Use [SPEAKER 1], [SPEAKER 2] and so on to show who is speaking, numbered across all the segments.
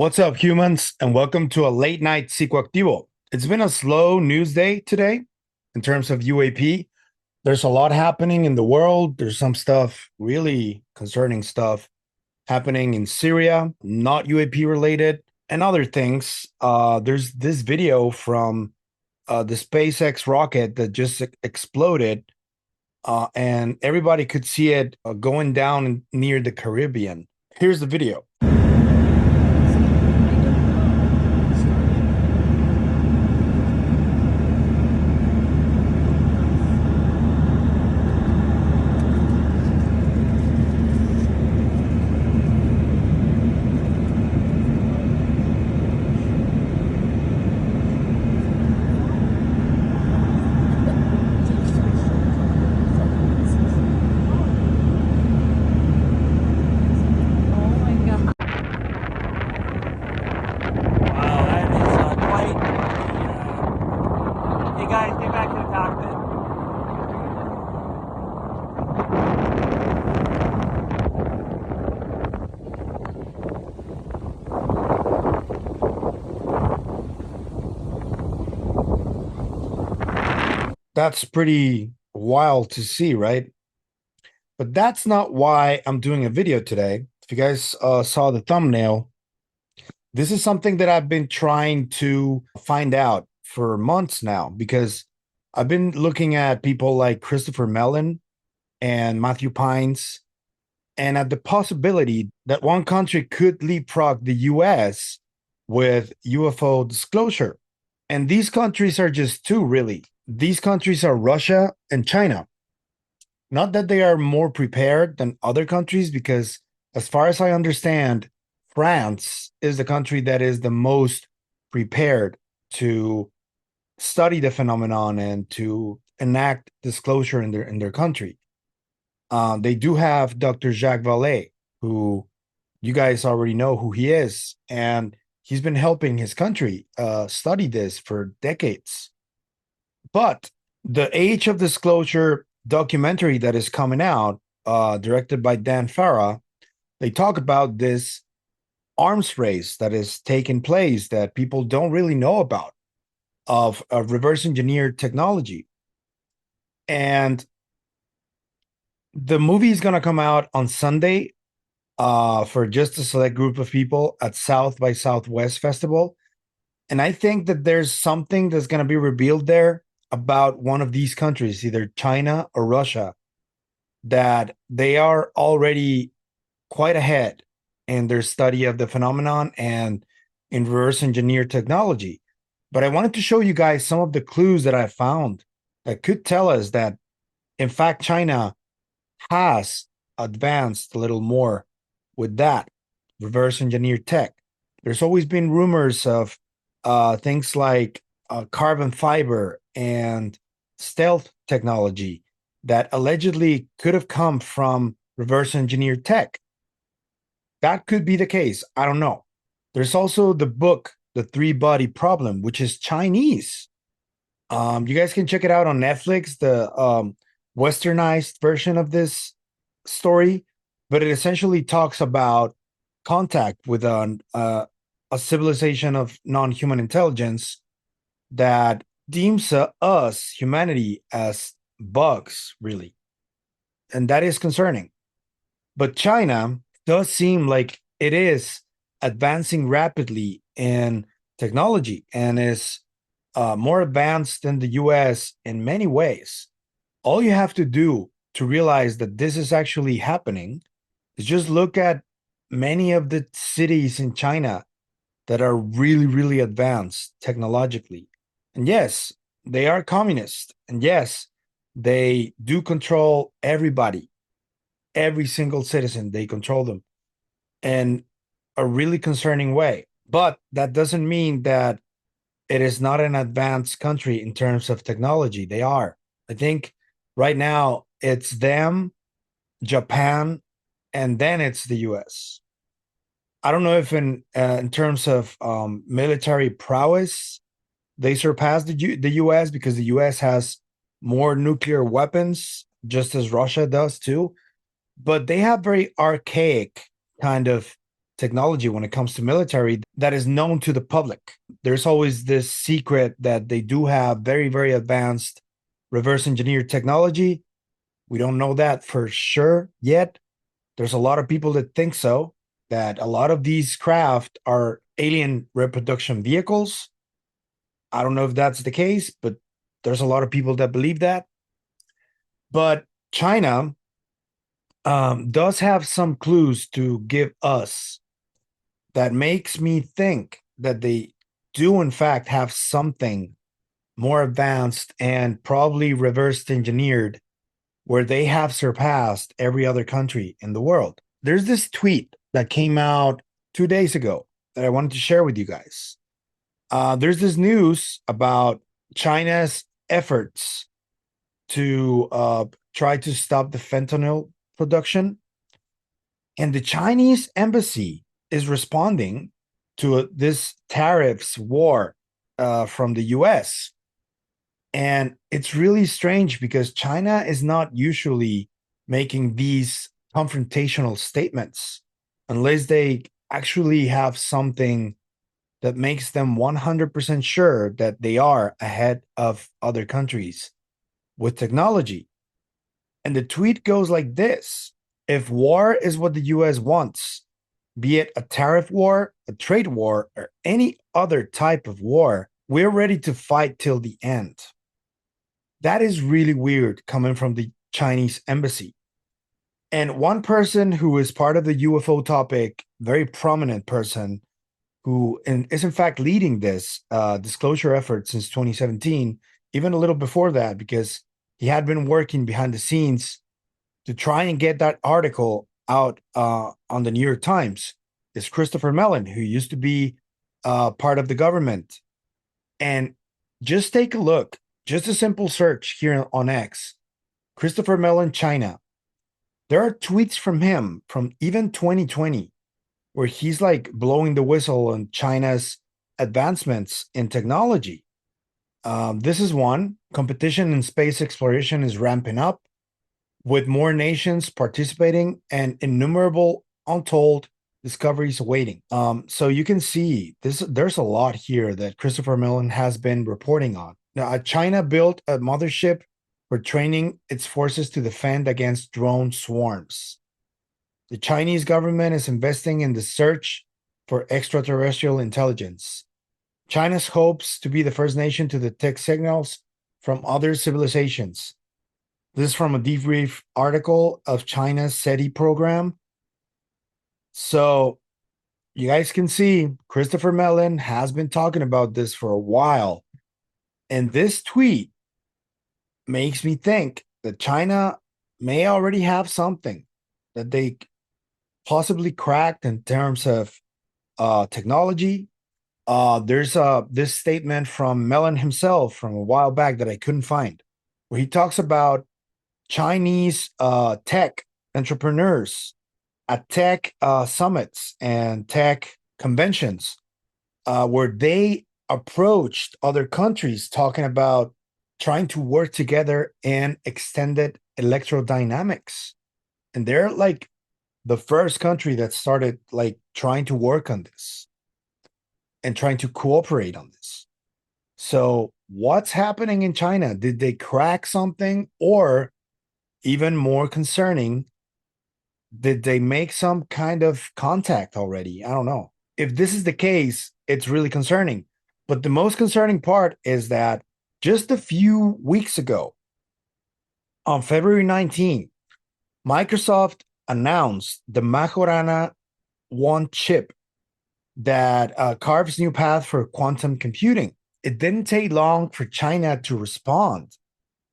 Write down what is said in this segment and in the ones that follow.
[SPEAKER 1] What's up, humans, and welcome to a late night Psicoactivo. It's been a slow news day today in terms of UAP. There's a lot happening in the world. There's some stuff, really concerning stuff, happening in Syria, not UAP related, and other things. There's this video from the SpaceX rocket that just exploded, and everybody could see it going down near the Caribbean. Here's the video.
[SPEAKER 2] Guys, get back to the cockpit.
[SPEAKER 1] That's pretty wild to see, right? But that's not why I'm doing a video today. If you guys saw the thumbnail, this is something that I've been trying to find out for months now because I've been looking at people like Christopher Mellon and Matthew Pines and at the possibility that one country could leapfrog the US with UFO disclosure. And these countries are just two, really. These countries are Russia and China. Not that they are more prepared than other countries, because as far as I understand, France is the country that is the most prepared to study the phenomenon and to enact disclosure in their country. They do have Dr. Jacques Vallée, who you guys already know who he is, and he's been helping his country study this for decades. But the Age of Disclosure documentary that is coming out, directed by Dan Farah, they talk about this arms race that is taking place that people don't really know about of reverse engineered technology. And the movie is going to come out on Sunday for just a select group of people at South by Southwest Festival. And I think that there's something that's going to be revealed there about one of these countries, either China or Russia, that they are already quite ahead in their study of the phenomenon and in reverse engineer technology. But I wanted to show you guys some of the clues that I found that could tell us that, in fact, China has advanced a little more with that reverse engineered tech. There's always been rumors of things like carbon fiber and stealth technology that allegedly could have come from reverse engineered tech. That could be the case. I don't know. There's also the book, The Three Body Problem, which is Chinese. You guys can check it out on Netflix, the westernized version of this story, but it essentially talks about contact with a civilization of non-human intelligence that deems us, humanity, as bugs, really. And that is concerning. But China does seem like it is advancing rapidly in technology and is more advanced than the US in many ways. All you have to do to realize that this is actually happening is just look at many of the cities in China that are really, really advanced technologically. And yes, they are communist. And yes, they do control everybody, every single citizen. They control them in a really concerning way. But that doesn't mean that it is not an advanced country in terms of technology. They are. I think right now it's them, Japan, and then it's the US. I don't know if in terms of military prowess, they surpassed the US because the US has more nuclear weapons, just as Russia does too. But they have very archaic kind of technology when it comes to military that is known to the public. There's always this secret that they do have very, very advanced reverse engineered technology. We don't know that for sure yet. There's a lot of people that think so, that a lot of these craft are alien reproduction vehicles. I don't know if that's the case, but there's a lot of people that believe that. But China does have some clues to give us that makes me think that they do, in fact, have something more advanced and probably reversed engineered where they have surpassed every other country in the world. There's this tweet that came out 2 days ago that I wanted to share with you guys. There's this news about China's efforts to try to stop the fentanyl production. And the Chinese embassy is responding to this tariffs war from the US. And it's really strange because China is not usually making these confrontational statements unless they actually have something that makes them 100% sure that they are ahead of other countries with technology. And the tweet goes like this: if war is what the US wants, be it a tariff war, a trade war, or any other type of war, we're ready to fight till the end. That is really weird coming from the Chinese embassy. And one person who is part of the UFO topic, very prominent person, who is in fact leading this disclosure effort since 2017, even a little before that, because he had been working behind the scenes to try and get that article out on the New York Times, is Christopher Mellon, who used to be part of the government. And just take a look, just a simple search here on X, Christopher Mellon, China. There are tweets from him from even 2020 where he's like blowing the whistle on China's advancements in technology. This is one. Competition in space exploration is ramping up, with more nations participating and innumerable untold discoveries awaiting. So you can see this. There's a lot here that Christopher Mellon has been reporting on. Now, China built a mothership for training its forces to defend against drone swarms. The Chinese government is investing in the search for extraterrestrial intelligence. China's hopes to be the first nation to detect signals from other civilizations. This is from a debrief article of China's SETI program. So you guys can see Christopher Mellon has been talking about this for a while. And this tweet makes me think that China may already have something that they possibly cracked in terms of technology. There's this statement from Mellon himself from a while back that I couldn't find, where he talks about Chinese tech entrepreneurs at tech summits and tech conventions, where they approached other countries talking about trying to work together in extended electrodynamics. And they're like the first country that started like trying to work on this and trying to cooperate on this. So what's happening in China? Did they crack something? Or even more concerning, did they make some kind of contact already? I don't know. If this is the case, it's really concerning. But the most concerning part is that just a few weeks ago, on February 19th, Microsoft announced the Majorana 1 chip that carves new path for quantum computing. It didn't take long for China to respond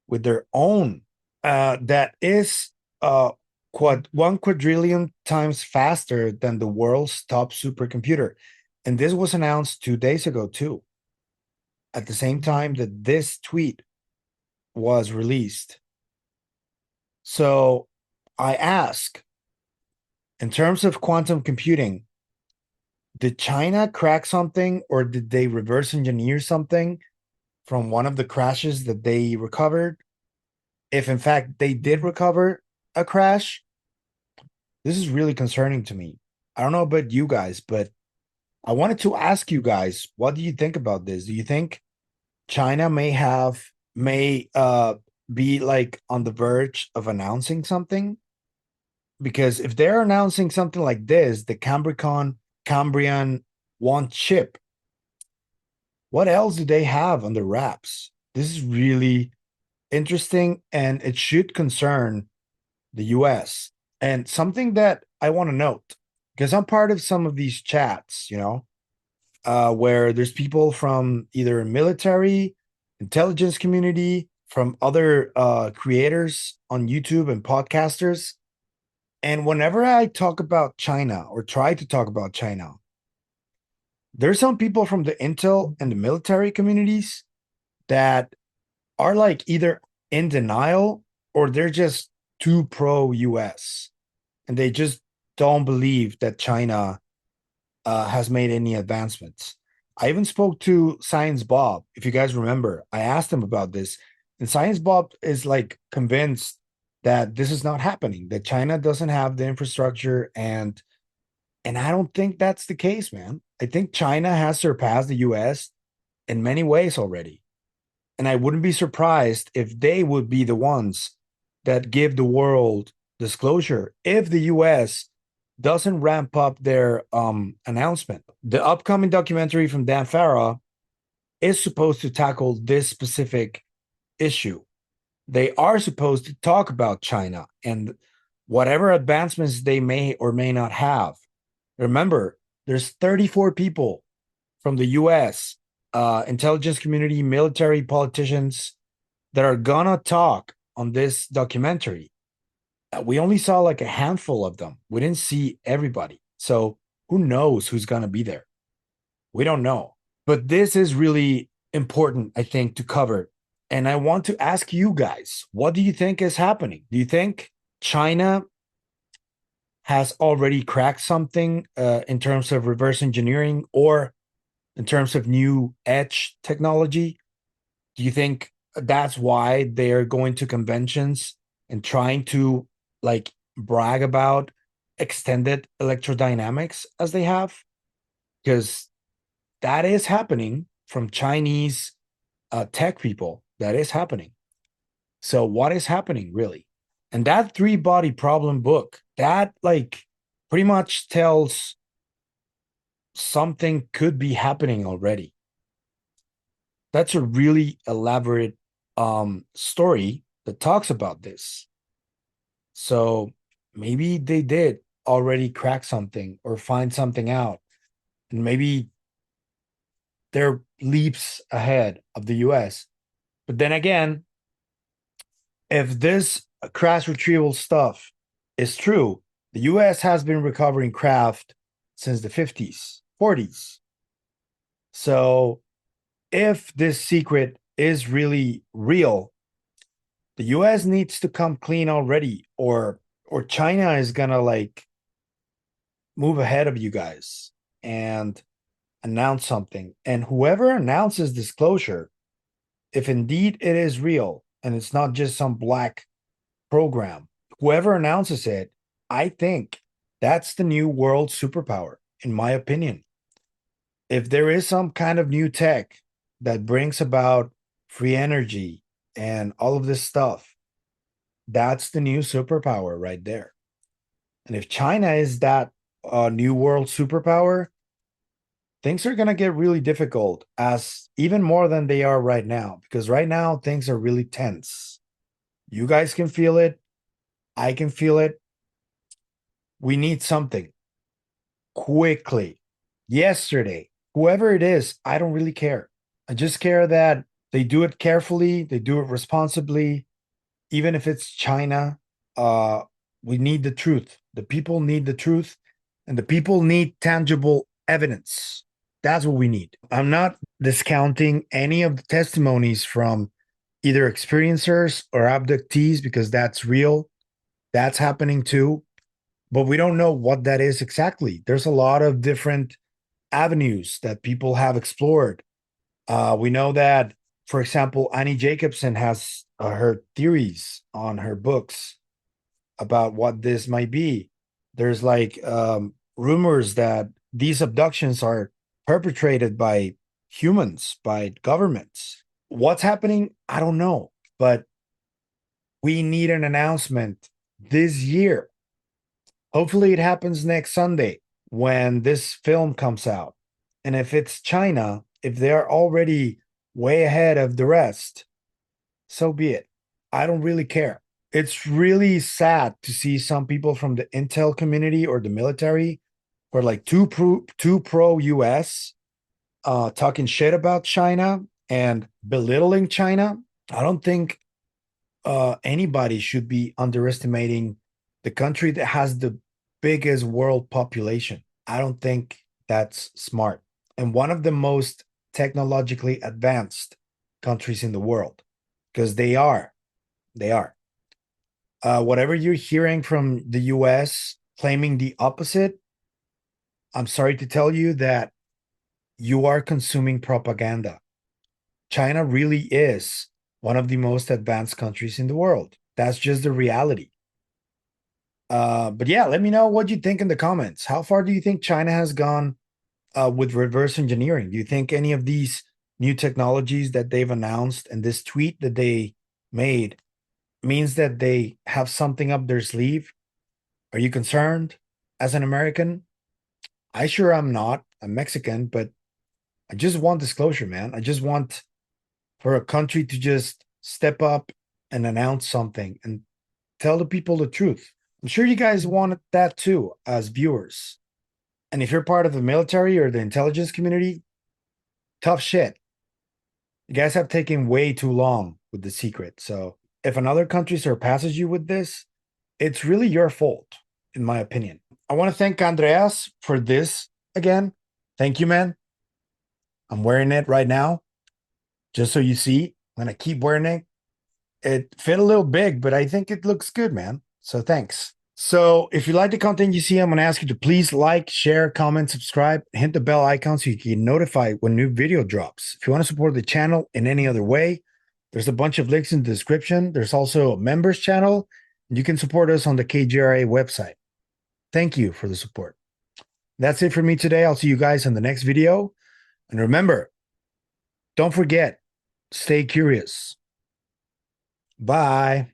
[SPEAKER 1] with their own that is 1 quadrillion times faster than the world's top supercomputer. And this was announced 2 days ago too, at the same time that this tweet was released. So I ask, in terms of quantum computing, did China crack something, or did they reverse engineer something from one of the crashes that they recovered? If in fact they did recover a crash, this is really concerning to me. I don't know about you guys, but I wanted to ask you guys, what do you think about this? Do you think China may be like on the verge of announcing something? Because if they're announcing something like this, the Cambrian one chip, what else do they have on the wraps? This is really interesting, and it should concern the US. And something that I want to note, because I'm part of some of these chats, where there's people from either military, intelligence community, from other creators on YouTube and podcasters. And whenever I talk about China or try to talk about China, there's some people from the intel and the military communities that are like either in denial or they're just too pro US and they just don't believe that China has made any advancements. I even spoke to Science Bob. If you guys remember, I asked him about this, and Science Bob is like convinced that this is not happening, that China doesn't have the infrastructure, and I don't think that's the case, man. I think China has surpassed the US in many ways already. And I wouldn't be surprised if they would be the ones that give the world disclosure if the US doesn't ramp up their announcement. The upcoming documentary from Dan Farah is supposed to tackle this specific issue. They are supposed to talk about China and whatever advancements they may or may not have. Remember, there's 34 people from the US, intelligence community, military, politicians that are gonna talk on this documentary. We only saw like a handful of them. We didn't see everybody. So who knows who's gonna be there? We don't know. But this is really important, I think, to cover. And I want to ask you guys, what do you think is happening? Do you think China has already cracked something in terms of reverse engineering or in terms of new edge technology? Do you think that's why they're going to conventions and trying to like brag about extended electrodynamics as they have? Because that is happening from Chinese tech people. That is happening. So what is happening really? And that three body problem book, that like pretty much tells something could be happening already. That's a really elaborate story that talks about this. So maybe they did already crack something or find something out. And maybe they're leaps ahead of the US. But then again, if this crash retrieval stuff is true, the US has been recovering craft since the 50s, 40s. So if this secret is really real, the US needs to come clean already, or China is gonna like move ahead of you guys and announce something. And whoever announces disclosure, if indeed it is real and it's not just some black program, whoever announces it, I think that's the new world superpower, in my opinion. If there is some kind of new tech that brings about free energy and all of this stuff, that's the new superpower right there. And if China is that new world superpower, things are going to get really difficult, as even more than they are right now, because right now things are really tense. You guys can feel it. I can feel it. We need something quickly. Yesterday, whoever it is, I don't really care. I just care that they do it carefully, they do it responsibly, even if it's China. We need the truth. The people need the truth, and the people need tangible evidence. That's what we need. I'm not discounting any of the testimonies from either experiencers or abductees because that's real. That's happening too. But we don't know what that is exactly. There's a lot of different avenues that people have explored. We know that, for example, Annie Jacobsen has her theories on her books about what this might be. There's like rumors that these abductions are perpetrated by humans, by governments. What's happening? I don't know, but we need an announcement this year. Hopefully, it happens next Sunday when this film comes out. And if it's China, if they're already way ahead of the rest, so be it. I don't really care. It's really sad to see some people from the intel community or the military who are like too pro US, talking shit about China and belittling China. I don't think anybody should be underestimating the country that has the biggest world population. I don't think that's smart. And one of the most technologically advanced countries in the world, because they are. They are. Whatever you're hearing from the US claiming the opposite, I'm sorry to tell you that you are consuming propaganda. China really is one of the most advanced countries in the world. That's just the reality. But yeah, let me know what you think in the comments. How far do you think China has gone with reverse engineering? Do you think any of these new technologies that they've announced and this tweet that they made means that they have something up their sleeve? Are you concerned as an American? I sure am not. I'm Mexican, but I just want disclosure, man. I just want for a country to just step up and announce something and tell the people the truth. I'm sure you guys want that too as viewers. And if you're part of the military or the intelligence community, tough shit. You guys have taken way too long with the secret. So if another country surpasses you with this, it's really your fault, in my opinion. I want to thank Andreas for this again. Thank you, man. I'm wearing it right now, just so you see. I'm going to keep wearing it. It fit a little big, but I think it looks good, man. So thanks. So if you like the content you see, I'm going to ask you to please like, share, comment, subscribe, hit the bell icon so you can get notified when new video drops. If you want to support the channel in any other way, there's a bunch of links in the description. There's also a members channel, and you can support us on the KGRA website. Thank you for the support. That's it for me today. I'll see you guys in the next video. And remember, don't forget, stay curious. Bye.